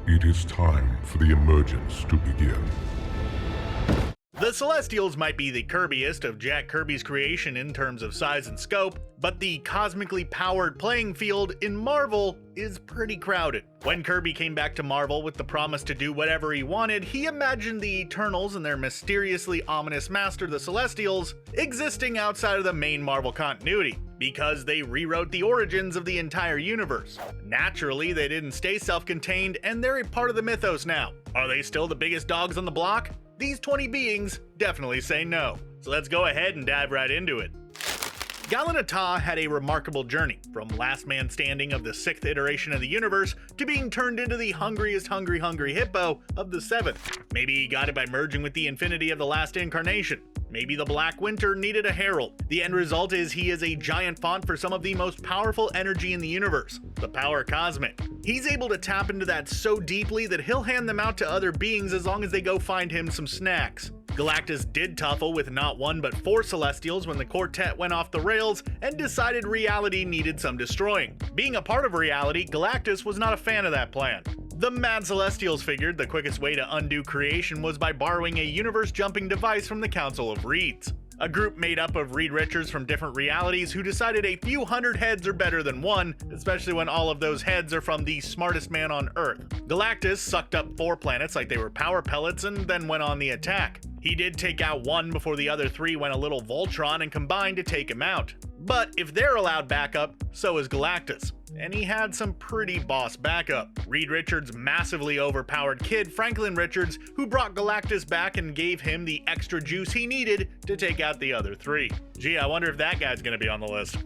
It is time for the emergence to begin. The Celestials might be the Kirbyest of Jack Kirby's creation in terms of size and scope, but the cosmically powered playing field in Marvel is pretty crowded. When Kirby came back to Marvel with the promise to do whatever he wanted, he imagined the Eternals and their mysteriously ominous master, the Celestials, existing outside of the main Marvel continuity, because they rewrote the origins of the entire universe. Naturally, they didn't stay self-contained, and they're a part of the mythos now. Are they still the biggest dogs on the block? These 20 beings definitely say no. So let's go ahead and dive right into it. Galactus had a remarkable journey, from last man standing of the 6th iteration of the universe to being turned into the hungriest hungry hippo of the 7th. Maybe he got it by merging with the infinity of the last incarnation. Maybe the Black Winter needed a Herald. The end result is he is a giant font for some of the most powerful energy in the universe, the power cosmic. He's able to tap into that so deeply that he'll hand them out to other beings as long as they go find him some snacks. Galactus did tuffle with not 1 but 4 Celestials when the quartet went off the rails and decided reality needed some destroying. Being a part of reality, Galactus was not a fan of that plan. The Mad Celestials figured the quickest way to undo creation was by borrowing a universe-jumping device from the Council of Reeds, a group made up of Reed Richards from different realities who decided a few hundred heads are better than one, especially when all of those heads are from the smartest man on Earth. Galactus sucked up 4 planets like they were power pellets and then went on the attack. He did take out 1 before the other 3 went a little Voltron and combined to take him out. But if they're allowed backup, so is Galactus. And he had some pretty boss backup. Reed Richards' massively overpowered kid, Franklin Richards, who brought Galactus back and gave him the extra juice he needed to take out the other 3. Gee, I wonder if that guy's gonna be on the list.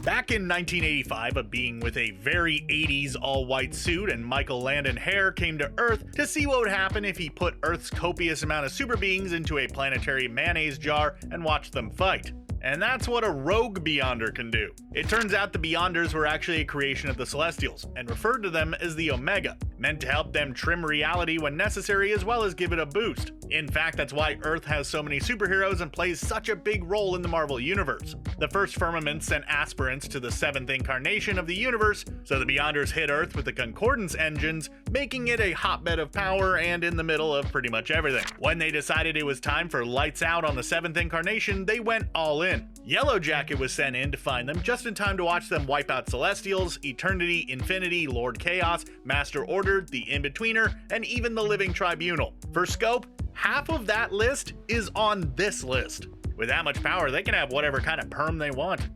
Back in 1985, a being with a very 80s all-white suit and Michael Landon hair came to Earth to see what would happen if he put Earth's copious amount of super beings into a planetary mayonnaise jar and watched them fight. And that's what a rogue Beyonder can do. It turns out the Beyonders were actually a creation of the Celestials, and referred to them as the Omega, meant to help them trim reality when necessary as well as give it a boost. In fact, that's why Earth has so many superheroes and plays such a big role in the Marvel Universe. The first Firmament sent aspirants to the 7th incarnation of the universe, so the Beyonders hit Earth with the Concordance engines, making it a hotbed of power and in the middle of pretty much everything. When they decided it was time for lights out on the 7th incarnation, they went all in. Yellow Jacket was sent in to find them just in time to watch them wipe out Celestials, Eternity, Infinity, Lord Chaos, Master Order, the In-Betweener, and even the Living Tribunal. For scope, half of that list is on this list. With that much power, they can have whatever kind of perm they want.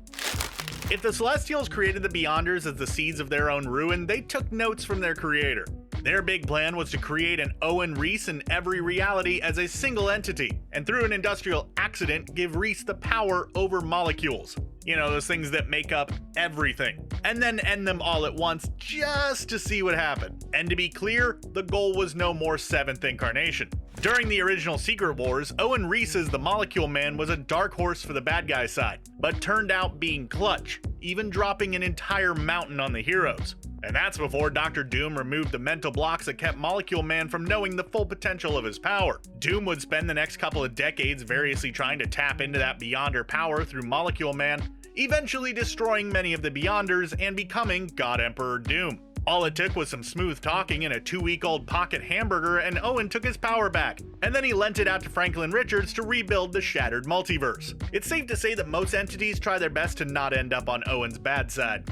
If the Celestials created the Beyonders as the seeds of their own ruin, they took notes from their creator. Their big plan was to create an Owen Reese in every reality as a single entity, and through an industrial accident give Reese the power over molecules. You know, those things that make up everything. And then end them all at once just to see what happened. And to be clear, the goal was no more 7th incarnation. During the original Secret Wars, Owen Reese as the Molecule Man was a dark horse for the bad guy side, but turned out being clutch, even dropping an entire mountain on the heroes. And that's before Dr. Doom removed the mental blocks that kept Molecule Man from knowing the full potential of his power. Doom would spend the next couple of decades variously trying to tap into that Beyonder power through Molecule Man, eventually destroying many of the Beyonders and becoming God Emperor Doom. All it took was some smooth talking and a 2-week-old pocket hamburger, and Owen took his power back. And then he lent it out to Franklin Richards to rebuild the shattered multiverse. It's safe to say that most entities try their best to not end up on Owen's bad side.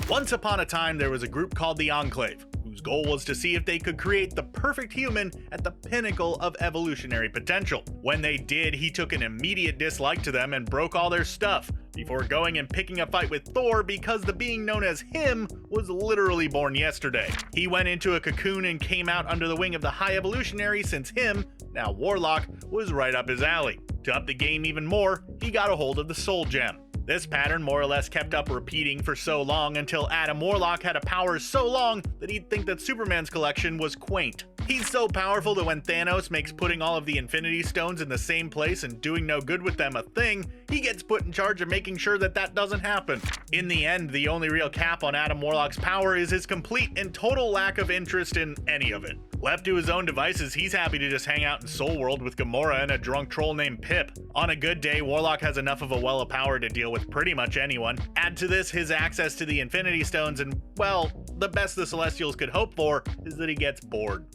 Once upon a time, there was a group called the Enclave, whose goal was to see if they could create the perfect human at the pinnacle of evolutionary potential. When they did, he took an immediate dislike to them and broke all their stuff, before going and picking a fight with Thor because the being known as him was literally born yesterday. He went into a cocoon and came out under the wing of the High Evolutionary since him, now Warlock, was right up his alley. To up the game even more, he got a hold of the Soul Gem. This pattern more or less kept up repeating for so long until Adam Warlock had a power so long that he'd think that Superman's collection was quaint. He's so powerful that when Thanos makes putting all of the Infinity Stones in the same place and doing no good with them a thing, he gets put in charge of making sure that that doesn't happen. In the end, the only real cap on Adam Warlock's power is his complete and total lack of interest in any of it. Left to his own devices, he's happy to just hang out in Soul World with Gamora and a drunk troll named Pip. On a good day, Warlock has enough of a well of power to deal with pretty much anyone. Add to this his access to the Infinity Stones, and, well, the best the Celestials could hope for is that he gets bored.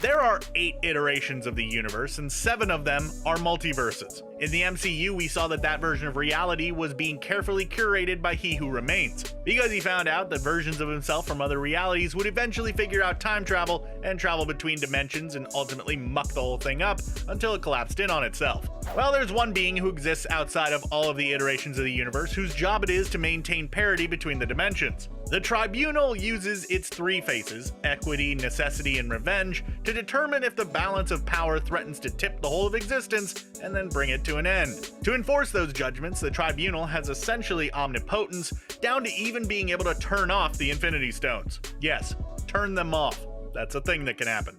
There are 8 iterations of the universe, and 7 of them are multiverses. In the MCU, we saw that version of reality was being carefully curated by He Who Remains, because he found out that versions of himself from other realities would eventually figure out time travel and travel between dimensions and ultimately muck the whole thing up until it collapsed in on itself. Well, there's one being who exists outside of all of the iterations of the universe whose job it is to maintain parity between the dimensions. The Tribunal uses its 3 faces, equity, necessity, and revenge, to determine if the balance of power threatens to tip the whole of existence and then bring it to an end. To enforce those judgments, the Tribunal has essentially omnipotence, down to even being able to turn off the Infinity Stones. Yes, turn them off. That's a thing that can happen.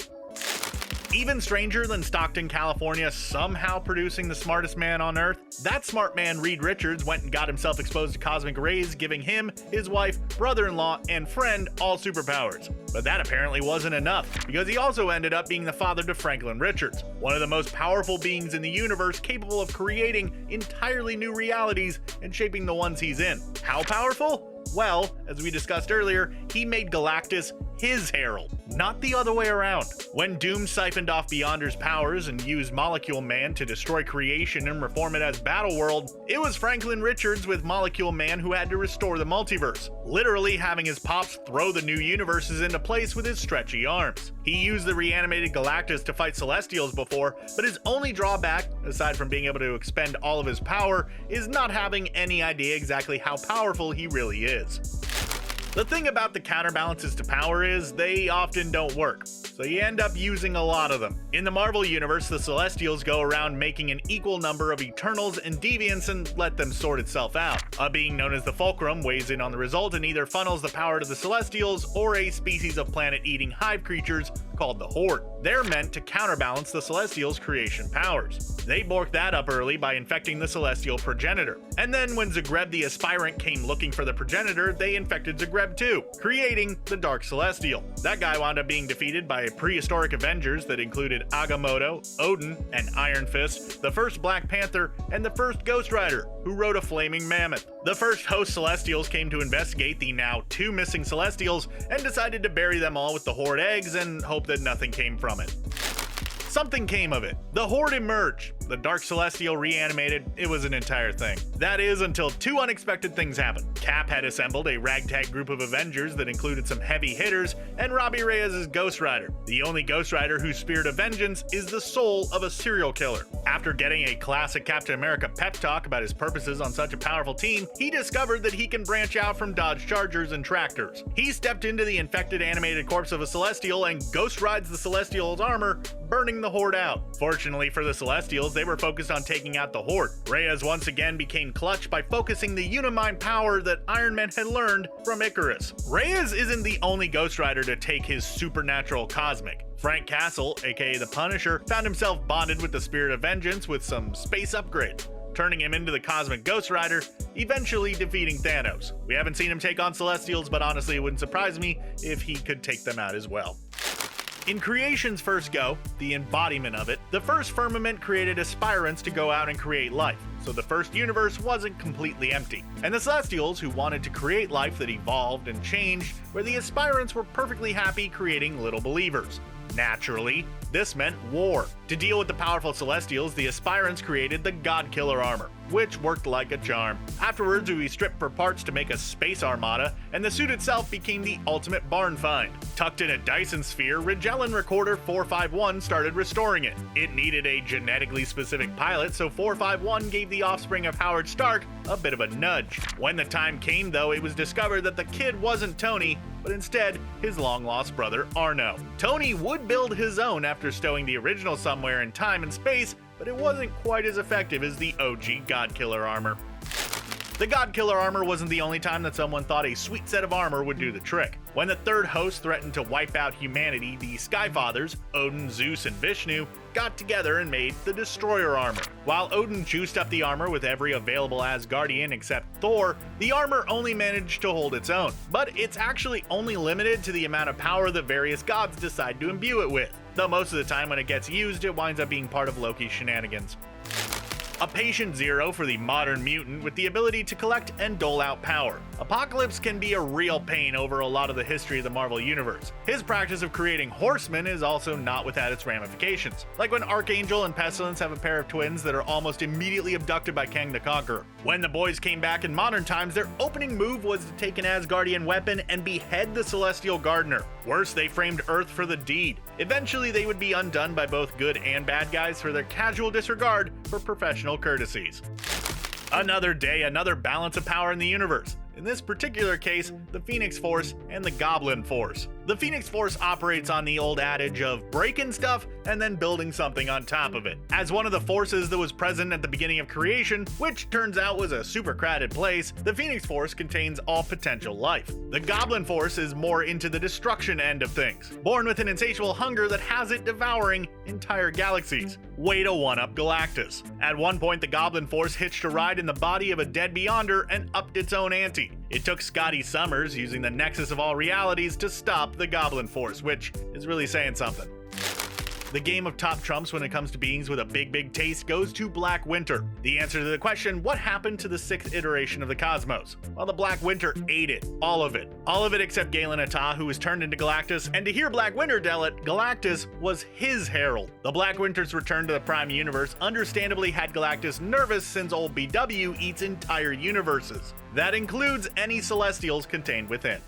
Even stranger than Stockton, California somehow producing the smartest man on Earth, that smart man Reed Richards went and got himself exposed to cosmic rays, giving him, his wife, brother-in-law, and friend all superpowers. But that apparently wasn't enough, because he also ended up being the father to Franklin Richards, one of the most powerful beings in the universe, capable of creating entirely new realities and shaping the ones he's in. How powerful? Well, as we discussed earlier, he made Galactus his Herald, not the other way around. When Doom siphoned off Beyonder's powers and used Molecule Man to destroy creation and reform it as Battleworld, it was Franklin Richards with Molecule Man who had to restore the multiverse, literally having his pops throw the new universes into place with his stretchy arms. He used the reanimated Galactus to fight Celestials before, but his only drawback, aside from being able to expend all of his power, is not having any idea exactly how powerful he really is. The thing about the counterbalances to power is they often don't work, so you end up using a lot of them. In the Marvel Universe, the Celestials go around making an equal number of Eternals and Deviants and let them sort itself out. A being known as the Fulcrum weighs in on the result and either funnels the power to the Celestials or a species of planet-eating hive creatures called the Horde. They're meant to counterbalance the Celestials' creation powers. They borked that up early by infecting the Celestial progenitor. And then when Zagreb the Aspirant came looking for the progenitor, they infected Zagreb too, creating the Dark Celestial. That guy wound up being defeated by prehistoric Avengers that included Agamotto, Odin, and Iron Fist, the first Black Panther, and the first Ghost Rider, who rode a flaming mammoth. The first host Celestials came to investigate the now 2 missing Celestials and decided to bury them all with the Horde eggs and hope that nothing came from it. Something came of it. The Horde emerged. The Dark Celestial reanimated. It was an entire thing. That is, until 2 unexpected things happened. Cap had assembled a ragtag group of Avengers that included some heavy hitters, and Robbie Reyes' Ghost Rider, the only Ghost Rider whose spirit of vengeance is the soul of a serial killer. After getting a classic Captain America pep talk about his purposes on such a powerful team, he discovered that he can branch out from Dodge Chargers and tractors. He stepped into the infected animated corpse of a Celestial and ghost rides the Celestial's armor, burning the Horde out. Fortunately for the Celestials, they were focused on taking out the Horde. Reyes once again became clutch by focusing the Unimind power that Iron Man had learned from Icarus. Reyes isn't the only Ghost Rider to take his supernatural cosmic. Frank Castle, aka the Punisher, found himself bonded with the Spirit of Vengeance with some space upgrades, turning him into the Cosmic Ghost Rider, eventually defeating Thanos. We haven't seen him take on Celestials, but honestly it wouldn't surprise me if he could take them out as well. In creation's first go, the embodiment of it, the first firmament created aspirants to go out and create life, so the first universe wasn't completely empty. And the Celestials, who wanted to create life that evolved and changed, where the aspirants were perfectly happy creating little believers. Naturally, this meant war. To deal with the powerful Celestials, the aspirants created the Godkiller Armor, which worked like a charm. Afterwards, we stripped for parts to make a space armada, and the suit itself became the ultimate barn find. Tucked in a Dyson sphere, Rigellan Recorder 451 started restoring it. It needed a genetically specific pilot, so 451 gave the offspring of Howard Stark a bit of a nudge. When the time came, though, it was discovered that the kid wasn't Tony, but instead his long-lost brother Arno. Tony would build his own after stowing the original somewhere in time and space, but it wasn't quite as effective as the OG Godkiller Armor. The Godkiller Armor wasn't the only time that someone thought a sweet set of armor would do the trick. When the third host threatened to wipe out humanity, the Skyfathers, Odin, Zeus, and Vishnu, got together and made the Destroyer Armor. While Odin juiced up the armor with every available Asgardian except Thor, the armor only managed to hold its own. But it's actually only limited to the amount of power that various gods decide to imbue it with, though most of the time when it gets used, it winds up being part of Loki's shenanigans. A patient zero for the modern mutant with the ability to collect and dole out power. Apocalypse can be a real pain over a lot of the history of the Marvel Universe. His practice of creating horsemen is also not without its ramifications, like when Archangel and Pestilence have a pair of twins that are almost immediately abducted by Kang the Conqueror. When the boys came back in modern times, their opening move was to take an Asgardian weapon and behead the Celestial Gardener. Worse, they framed Earth for the deed. Eventually, they would be undone by both good and bad guys for their casual disregard for professional courtesies. Another day, another balance of power in the universe. In this particular case, the Phoenix Force and the Goblin Force. The Phoenix Force operates on the old adage of breaking stuff and then building something on top of it. As one of the forces that was present at the beginning of creation, which turns out was a super crowded place, the Phoenix Force contains all potential life. The Goblin Force is more into the destruction end of things, born with an insatiable hunger that has it devouring entire galaxies. Way to one-up Galactus. At one point, the Goblin Force hitched a ride in the body of a dead Beyonder and upped its own ante. It took Scotty Summers using the Nexus of all realities to stop the Goblin Force, which is really saying something. The game of top trumps when it comes to beings with a big taste goes to Black Winter. The answer to the question, what happened to the 6th iteration of the cosmos? Well, the Black Winter ate it. All of it. All of it except Galen Atah, who was turned into Galactus, and to hear Black Winter tell it, Galactus was his Herald. The Black Winter's return to the Prime Universe understandably had Galactus nervous since old BW eats entire universes. That includes any Celestials contained within.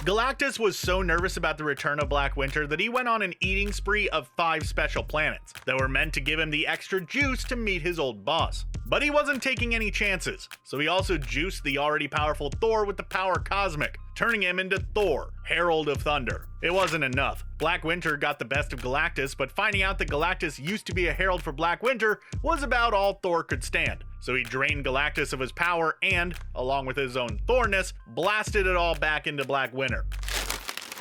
Galactus was so nervous about the return of Black Winter that he went on an eating spree of 5 special planets that were meant to give him the extra juice to meet his old boss. But he wasn't taking any chances, so he also juiced the already powerful Thor with the power cosmic, turning him into Thor, Herald of Thunder. It wasn't enough. Black Winter got the best of Galactus, but finding out that Galactus used to be a herald for Black Winter was about all Thor could stand. So he drained Galactus of his power and, along with his own Thorness, blasted it all back into Black Winter.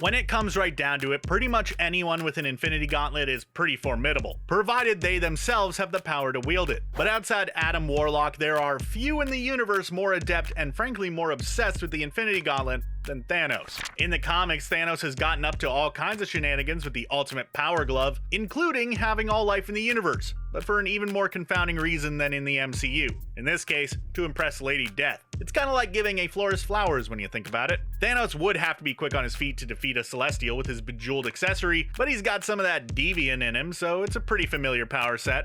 When it comes right down to it, pretty much anyone with an Infinity Gauntlet is pretty formidable, provided they themselves have the power to wield it. But outside Adam Warlock, there are few in the universe more adept and frankly more obsessed with the Infinity Gauntlet than Thanos. In the comics, Thanos has gotten up to all kinds of shenanigans with the ultimate power glove, including having all life in the universe, but for an even more confounding reason than in the MCU. In this case, to impress Lady Death. It's kind of like giving a florist flowers when you think about it. Thanos would have to be quick on his feet to defeat a Celestial with his bejeweled accessory, but he's got some of that deviant in him, so it's a pretty familiar power set.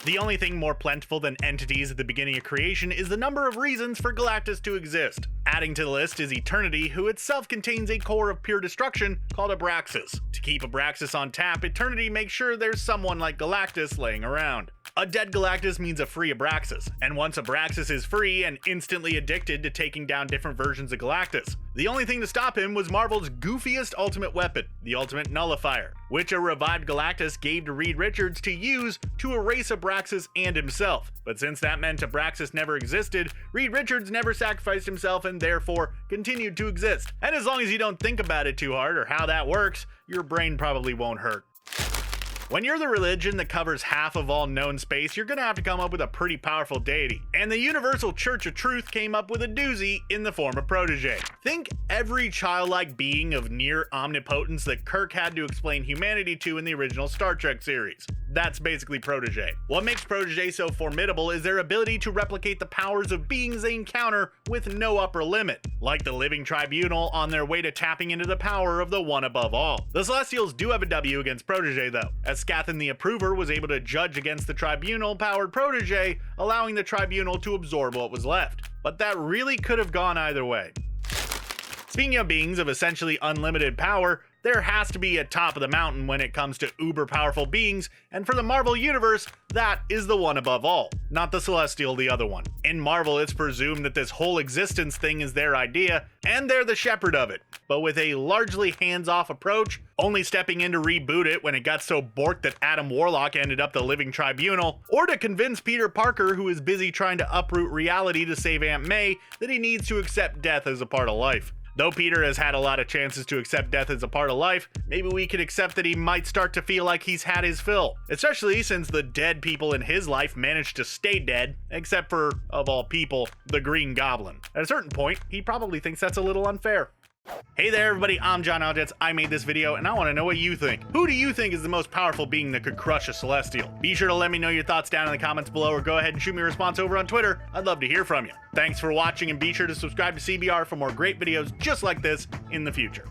The only thing more plentiful than entities at the beginning of creation is the number of reasons for Galactus to exist. Adding to the list is Eternity, who itself contains a core of pure destruction called Abraxas. To keep Abraxas on tap, Eternity makes sure there's someone like Galactus laying around. A dead Galactus means a free Abraxas, and once Abraxas is free and instantly addicted to taking down different versions of Galactus. The only thing to stop him was Marvel's goofiest ultimate weapon, the Ultimate Nullifier, which a revived Galactus gave to Reed Richards to use to erase Abraxas and himself. But since that meant Abraxas never existed, Reed Richards never sacrificed himself and therefore continued to exist. And as long as you don't think about it too hard or how that works, your brain probably won't hurt. When you're the religion that covers half of all known space, you're gonna have to come up with a pretty powerful deity. And the Universal Church of Truth came up with a doozy in the form of Protege. Think every childlike being of near omnipotence that Kirk had to explain humanity to in the original Star Trek series. That's basically Protege. What makes Protege so formidable is their ability to replicate the powers of beings they encounter with no upper limit, like the Living Tribunal on their way to tapping into the power of the One Above All. The Celestials do have a W against Protege though, as Scathan the Approver was able to judge against the Tribunal-powered Protege, allowing the Tribunal to absorb what was left. But that really could have gone either way. Speaking of beings of essentially unlimited power, there has to be a top of the mountain when it comes to uber powerful beings, and for the Marvel Universe, that is the one above all, not the Celestial, the other one. In Marvel, it's presumed that this whole existence thing is their idea, and they're the shepherd of it, but with a largely hands-off approach, only stepping in to reboot it when it got so borked that Adam Warlock ended up the Living Tribunal, or to convince Peter Parker, who is busy trying to uproot reality to save Aunt May, that he needs to accept death as a part of life. Though Peter has had a lot of chances to accept death as a part of life, maybe we can accept that he might start to feel like he's had his fill, especially since the dead people in his life managed to stay dead, except for, of all people, the Green Goblin. At a certain point, he probably thinks that's a little unfair. Hey there everybody, I'm John Aljets. I made this video and I want to know what you think. Who do you think is the most powerful being that could crush a Celestial? Be sure to let me know your thoughts down in the comments below, or go ahead and shoot me a response over on Twitter. I'd love to hear from you. Thanks for watching, and be sure to subscribe to CBR for more great videos just like this in the future.